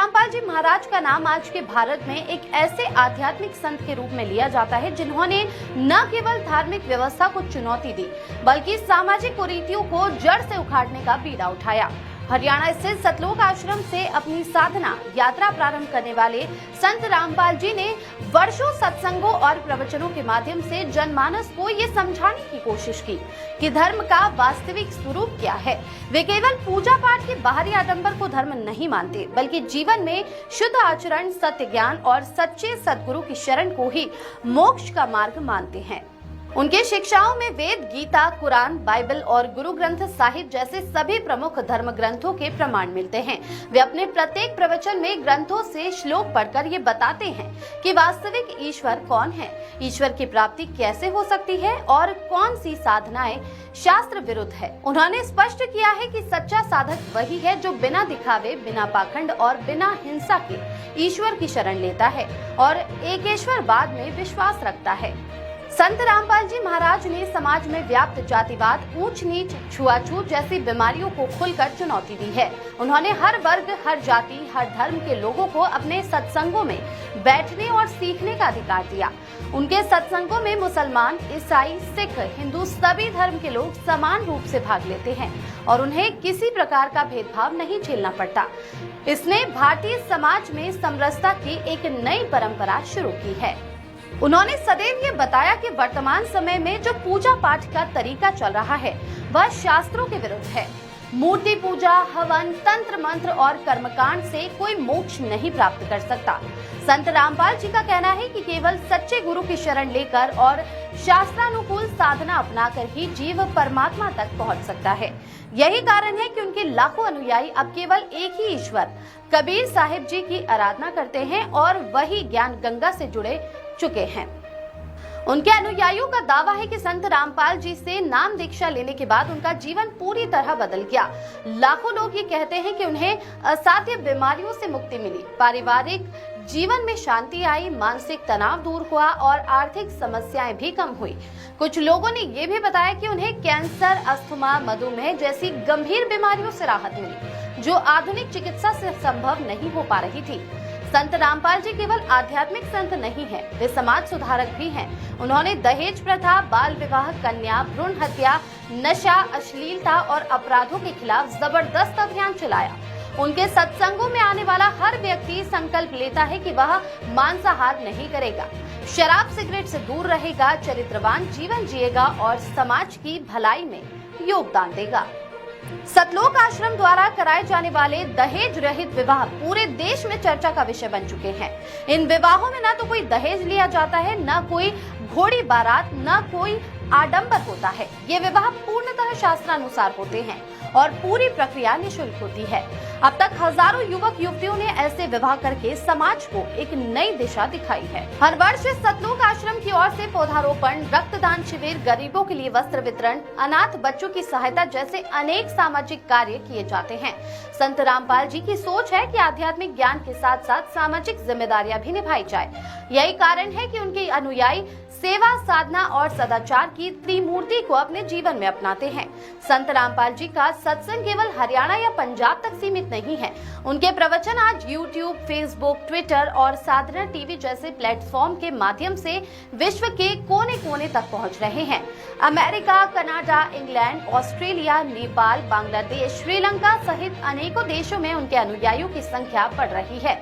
रामपाल जी महाराज का नाम आज के भारत में एक ऐसे आध्यात्मिक संत के रूप में लिया जाता है जिन्होंने न केवल धार्मिक व्यवस्था को चुनौती दी बल्कि सामाजिक कुरीतियों को जड़ से उखाड़ने का बीड़ा उठाया। हरियाणा स्थित सतलोक आश्रम से अपनी साधना यात्रा प्रारंभ करने वाले संत रामपाल जी ने वर्षों सत्संगों और प्रवचनों के माध्यम से जनमानस को ये समझाने की कोशिश की कि धर्म का वास्तविक स्वरूप क्या है। वे केवल पूजा पाठ के बाहरी आडंबर को धर्म नहीं मानते बल्कि जीवन में शुद्ध आचरण, सत्य ज्ञान और सच्चे सद्गुरु की शरण को ही मोक्ष का मार्ग मानते हैं। उनके शिक्षाओं में वेद, गीता, कुरान, बाइबल और गुरु ग्रंथ साहिब जैसे सभी प्रमुख धर्म ग्रंथों के प्रमाण मिलते हैं। वे अपने प्रत्येक प्रवचन में ग्रंथों से श्लोक पढ़कर ये बताते हैं कि वास्तविक ईश्वर कौन है, ईश्वर की प्राप्ति कैसे हो सकती है और कौन सी साधनाएं शास्त्र विरुद्ध है। उन्होंने स्पष्ट किया है कि सच्चा साधक वही है जो बिना दिखावे, बिना पाखंड और बिना हिंसा के ईश्वर की शरण लेता है और एकेश्वरवाद में विश्वास रखता है। संत रामपाल जी महाराज ने समाज में व्याप्त जातिवाद, ऊंच नीच, छुआछूत जैसी बीमारियों को खुलकर चुनौती दी है। उन्होंने हर वर्ग, हर जाति, हर धर्म के लोगों को अपने सत्संगों में बैठने और सीखने का अधिकार दिया। उनके सत्संगों में मुसलमान, ईसाई, सिख, हिंदू सभी धर्म के लोग समान रूप से भाग लेते हैं और उन्हें किसी प्रकार का भेदभाव नहीं झेलना पड़ता। इसने भारतीय समाज में समरसता की एक नई परंपरा शुरू की है। उन्होंने सदैव ये बताया कि वर्तमान समय में जो पूजा पाठ का तरीका चल रहा है वह शास्त्रों के विरुद्ध है। मूर्ति पूजा, हवन, तंत्र मंत्र और कर्मकांड से कोई मोक्ष नहीं प्राप्त कर सकता। संत रामपाल जी का कहना है कि केवल सच्चे गुरु की शरण लेकर और शास्त्रानुकूल साधना अपनाकर ही जीव परमात्मा तक पहुंच सकता है। यही कारण है कि उनके लाखों अनुयायी अब केवल एक ही ईश्वर कबीर साहिब जी की आराधना करते हैं और वही ज्ञान गंगा से जुड़े चुके हैं। उनके अनुयायियों का दावा है कि संत रामपाल जी से नाम दीक्षा लेने के बाद उनका जीवन पूरी तरह बदल गया। लाखों लोग ये कहते हैं कि उन्हें असाध्य बीमारियों से मुक्ति मिली, पारिवारिक जीवन में शांति आई, मानसिक तनाव दूर हुआ और आर्थिक समस्याएं भी कम हुई। कुछ लोगों ने ये भी बताया कि उन्हें कैंसर, अस्थमा, मधुमेह जैसी गंभीर बीमारियों से राहत मिली जो आधुनिक चिकित्सा से संभव नहीं हो पा रही थी। संत रामपाल जी केवल आध्यात्मिक संत नहीं है, वे समाज सुधारक भी हैं। उन्होंने दहेज प्रथा, बाल विवाह, कन्या भ्रूण हत्या, नशा, अश्लीलता और अपराधों के खिलाफ जबरदस्त अभियान चलाया। उनके सत्संगों में आने वाला हर व्यक्ति संकल्प लेता है कि वह मांसाहार नहीं करेगा, शराब सिगरेट से दूर रहेगा, चरित्रवान जीवन जिएगा और समाज की भलाई में योगदान देगा। सतलोक आश्रम द्वारा कराए जाने वाले दहेज रहित विवाह पूरे देश में चर्चा का विषय बन चुके हैं। इन विवाहों में न तो कोई दहेज लिया जाता है, न कोई घोड़ी बारात, न कोई आडंबर होता है। ये विवाह पूर्णतः शास्त्रानुसार होते हैं और पूरी प्रक्रिया निःशुल्क होती है। अब तक हजारों युवक युवतियों ने ऐसे विवाह करके समाज को एक नई दिशा दिखाई है। हर वर्ष सतलोक आश्रम की ओर से पौधारोपण, रक्तदान शिविर, गरीबों के लिए वस्त्र वितरण, अनाथ बच्चों की सहायता जैसे अनेक सामाजिक कार्य किए जाते हैं। संत रामपाल जी की सोच है कि आध्यात्मिक ज्ञान के साथ साथ सामाजिक जिम्मेदारियां भी निभाई जाए। यही कारण है कि उनके अनुयायी सेवा, साधना और सदाचार की त्रिमूर्ति को अपने जीवन में अपनाते हैं। संत रामपाल जी का सत्संग केवल हरियाणा या पंजाब तक सीमित नहीं है। उनके प्रवचन आज यूट्यूब, फेसबुक, ट्विटर और साधना टीवी जैसे प्लेटफॉर्म के माध्यम से विश्व के कोने कोने तक पहुंच रहे हैं। America, Canada, England, Australia, Nepal, Bangladesh, Sri Lanka सहित अनेकों देशों में उनके अनुयायियों की संख्या बढ़ रही है।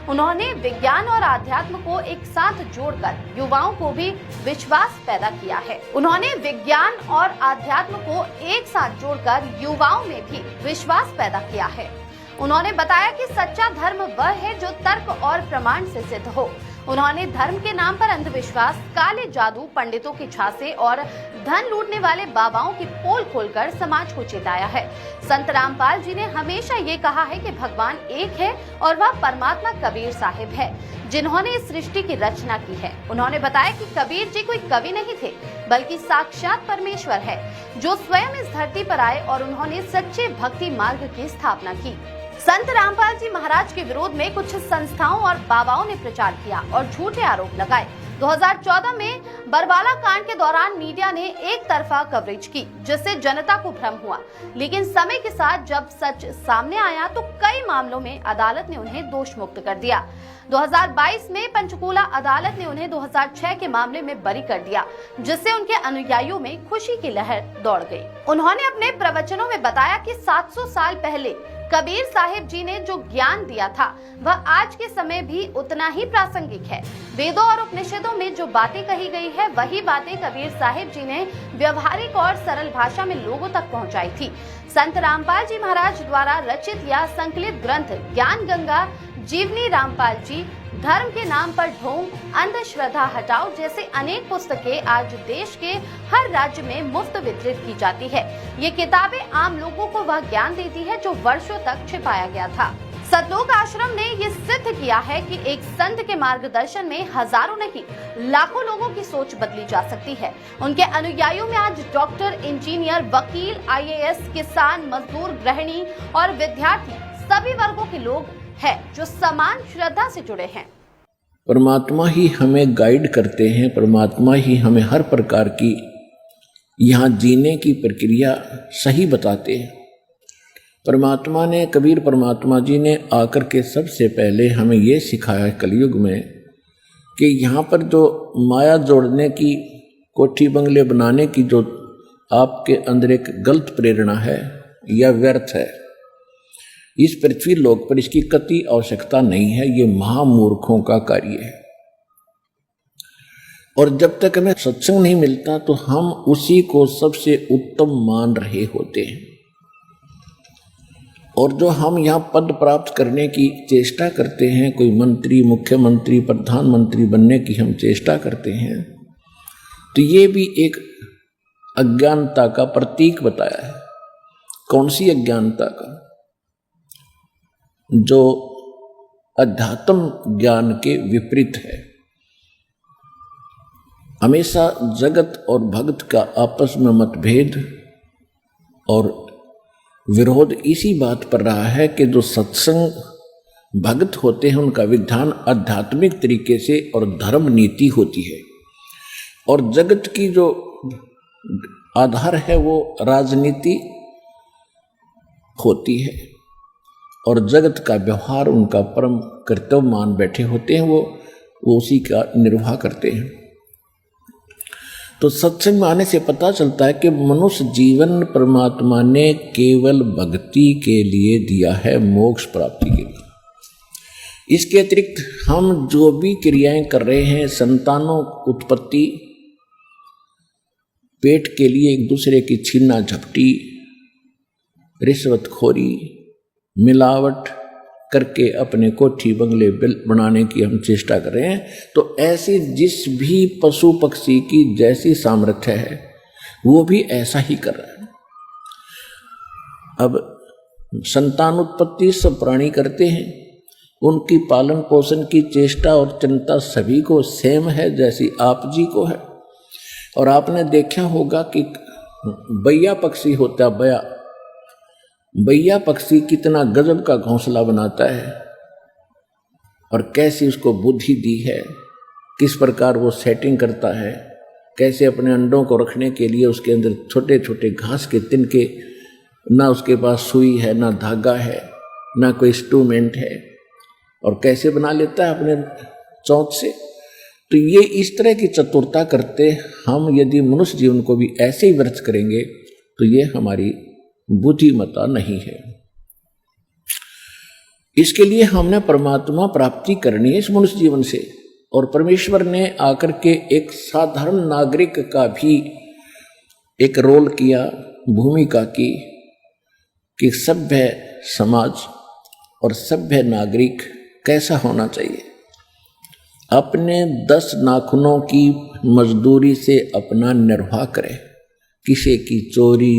उन्होंने विज्ञान और आध्यात्म को एक साथ जोड़कर युवाओं को भी विश्वास पैदा किया है। उन्होंने विज्ञान और आध्यात्म को एक साथ जोड़कर युवाओं में भी विश्वास पैदा किया है। उन्होंने बताया कि सच्चा धर्म वह है जो तर्क और प्रमाण से सिद्ध हो। उन्होंने धर्म के नाम पर अंधविश्वास, काले जादू, पंडितों की झांसे और धन लूटने वाले बाबाओं की पोल खोलकर समाज को चेताया है। संत रामपाल जी ने हमेशा ये कहा है कि भगवान एक है और वह परमात्मा कबीर साहिब है जिन्होंने इस सृष्टि की रचना की है। उन्होंने बताया कि कबीर जी कोई कवि नहीं थे बल्कि साक्षात परमेश्वर है जो स्वयं इस धरती पर आए और उन्होंने सच्चे भक्ति मार्ग की स्थापना की। संत रामपाल जी महाराज के विरोध में कुछ संस्थाओं और बाबाओं ने प्रचार किया और झूठे आरोप लगाए। 2014 में बरवाला कांड के दौरान मीडिया ने एक तरफा कवरेज की, जिससे जनता को भ्रम हुआ। लेकिन समय के साथ जब सच सामने आया तो कई मामलों में अदालत ने उन्हें दोष मुक्त कर दिया। 2022 में पंचकूला अदालत ने उन्हें 2006 के मामले में बरी कर दिया, जिससे उनके अनुयायियों में खुशी की लहर दौड़ गई। उन्होंने अपने प्रवचनों में बताया कि 700 साल पहले कबीर साहिब जी ने जो ज्ञान दिया था वह आज के समय भी उतना ही प्रासंगिक है। वेदों और उपनिषदों में जो बातें कही गई है वही बातें कबीर साहिब जी ने व्यवहारिक और सरल भाषा में लोगों तक पहुंचाई थी। संत रामपाल जी महाराज द्वारा रचित या संकलित ग्रंथ ज्ञान गंगा, जीवनी रामपाल जी, धर्म के नाम पर ढोंग, अंधश्रद्धा हटाओ जैसे अनेक पुस्तकें आज देश के हर राज्य में मुफ्त वितरित की जाती है। ये किताबें आम लोगों को वह ज्ञान देती है जो वर्षों तक छिपाया गया था। सतलोक आश्रम ने ये सिद्ध किया है कि एक संत के मार्गदर्शन में हजारों नहीं लाखों लोगों की सोच बदली जा सकती है। उनके अनुयायियों में आज डॉक्टर, इंजीनियर, वकील, IAS, किसान, मजदूर, गृहिणी और विद्यार्थी सभी वर्गों के लोग है जो समान श्रद्धा से जुड़े हैं। परमात्मा ही हमें गाइड करते हैं, परमात्मा ही हमें हर प्रकार की यहाँ जीने की प्रक्रिया सही बताते हैं। परमात्मा ने, कबीर परमात्मा जी ने आकर के सबसे पहले हमें ये सिखाया कलयुग में कि यहाँ पर जो माया जोड़ने की, कोठी बंगले बनाने की जो आपके अंदर एक गलत प्रेरणा है या व्यर्थ है, इस पृथ्वी लोक पर इसकी कतई आवश्यकता नहीं है। ये महामूर्खों का कार्य है। और जब तक हमें सत्संग नहीं मिलता तो हम उसी को सबसे उत्तम मान रहे होते हैं। और जो हम यहाँ पद प्राप्त करने की चेष्टा करते हैं, कोई मंत्री, मुख्यमंत्री, प्रधानमंत्री बनने की हम चेष्टा करते हैं, तो ये भी एक अज्ञानता का प्रतीक बताया है। कौन सी अज्ञानता का? जो अध्यात्म ज्ञान के विपरीत है। हमेशा जगत और भक्त का आपस में मतभेद और विरोध इसी बात पर रहा है कि जो सत्संग भक्त होते हैं उनका विधान आध्यात्मिक तरीके से और धर्म नीति होती है, और जगत की जो आधार है वो राजनीति होती है, और जगत का व्यवहार उनका परम कर्तव्य मान बैठे होते हैं, वो उसी का निर्वाह करते हैं। तो सत्संग में आने से पता चलता है कि मनुष्य जीवन परमात्मा ने केवल भक्ति के लिए दिया है, मोक्ष प्राप्ति के लिए। इसके अतिरिक्त हम जो भी क्रियाएं कर रहे हैं, संतानों उत्पत्ति, पेट के लिए एक दूसरे की छीना झपटी, रिश्वतखोरी, मिलावट करके अपने कोठी बंगले बनाने की हम चेष्टा कर रहे हैं, तो ऐसी जिस भी पशु पक्षी की जैसी सामर्थ्य है वो भी ऐसा ही कर रहा है। अब संतान उत्पत्ति सब प्राणी करते हैं, उनकी पालन पोषण की चेष्टा और चिंता सभी को सेम है जैसी आप जी को है। और आपने देखा होगा कि बैया पक्षी होता है, बैया पक्षी कितना गजब का घोंसला बनाता है और कैसी उसको बुद्धि दी है, किस प्रकार वो सेटिंग करता है, कैसे अपने अंडों को रखने के लिए उसके अंदर छोटे छोटे घास के तिनके, ना उसके पास सुई है, ना धागा है, ना कोई इंस्ट्रूमेंट है, और कैसे बना लेता है अपने चौंच से। तो ये इस तरह की चतुरता करते हम यदि मनुष्य जीवन को भी ऐसे ही व्यर्थ करेंगे तो ये हमारी बुद्धिमत्ता नहीं है। इसके लिए हमने परमात्मा प्राप्ति करनी है इस मनुष्य जीवन से, और परमेश्वर ने आकर के एक साधारण नागरिक का भी एक रोल किया, भूमिका की, कि सभ्य समाज और सभ्य नागरिक कैसा होना चाहिए। अपने 10 नाखूनों की मजदूरी से अपना निर्वाह करे, किसी की चोरी,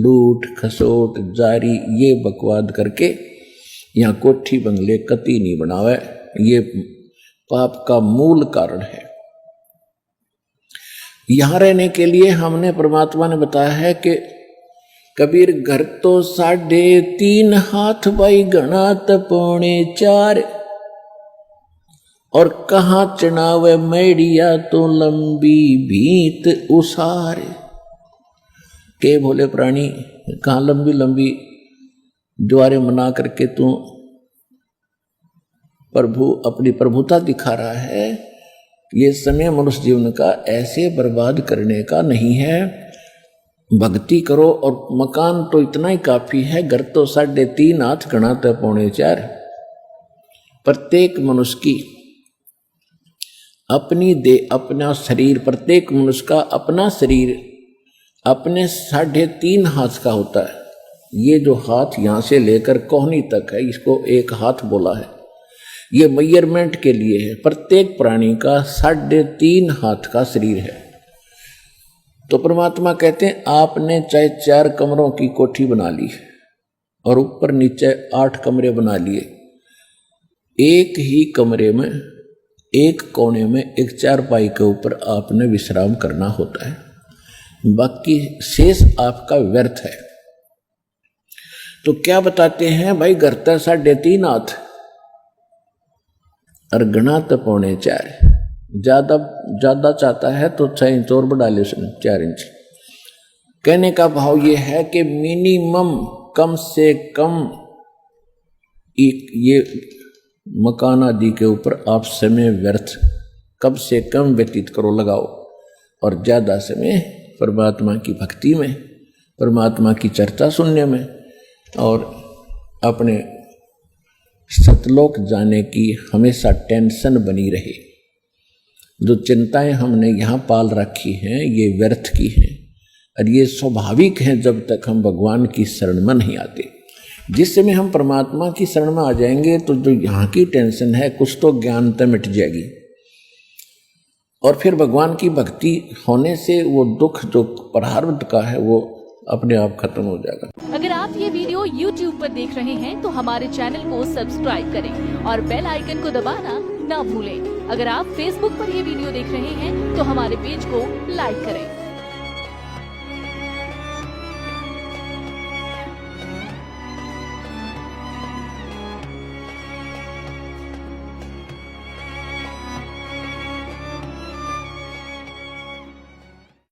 लूट, खसोट, जारी ये बकवाद करके यहाँ कोठी बंगले कति नहीं बनावे, ये पाप का मूल कारण है। यहाँ रहने के लिए हमने, परमात्मा ने बताया है कि कबीर घर तो 3.5 हाथ भाई घना त 4.25, और कहाँ चनावे मैडिया तो लंबी भीत उसारे। के भोले प्राणी, कहाँ लंबी लंबी द्वारे मना करके तू प्रभु अपनी प्रभुता दिखा रहा है। ये समय मनुष्य जीवन का ऐसे बर्बाद करने का नहीं है। भक्ति करो, और मकान तो इतना ही काफी है, घर तो 3.5 हाथ, घना तो 4.25। प्रत्येक मनुष्य की अपनी देह, अपना शरीर, प्रत्येक मनुष्य का अपना शरीर अपने 3.5 हाथ का होता है। ये जो हाथ यहां से लेकर कोहनी तक है, इसको एक हाथ बोला है। ये मेजरमेंट के लिए है। प्रत्येक प्राणी का 3.5 हाथ का शरीर है। तो परमात्मा कहते हैं आपने चाहे 4 कमरों की कोठी बना ली और ऊपर नीचे 8 कमरे बना लिए, एक ही कमरे में एक कोने में एक चारपाई के ऊपर आपने विश्राम करना होता है, बाकी शेष आपका व्यर्थ है। तो क्या बताते हैं भाई, घर तो 3.5 हाथ और घना तो 4.25। ज्यादा चाहता है तो 6 इंच और बढ़ा ले, 4 इंच। कहने का भाव ये है कि मिनिमम, कम से कम ये मकान आदि के ऊपर आप समय व्यर्थ कम से कम व्यतीत करो, लगाओ, और ज्यादा समय परमात्मा की भक्ति में, परमात्मा की चर्चा सुनने में और अपने सतलोक जाने की हमेशा टेंशन बनी रहे। जो चिंताएं हमने यहाँ पाल रखी हैं ये व्यर्थ की हैं, और ये स्वाभाविक हैं जब तक हम भगवान की शरण में नहीं आते। जिस समय हम परमात्मा की शरण में आ जाएंगे तो जो यहाँ की टेंशन है कुछ तो ज्ञानता मिट जाएगी, और फिर भगवान की भक्ति होने से वो दुख जो प्रारब्ध का है वो अपने आप खत्म हो जाएगा। अगर आप ये वीडियो YouTube पर देख रहे हैं तो हमारे चैनल को सब्सक्राइब करें और बेल आइकन को दबाना ना भूलें। अगर आप Facebook पर ये वीडियो देख रहे हैं तो हमारे पेज को लाइक करें।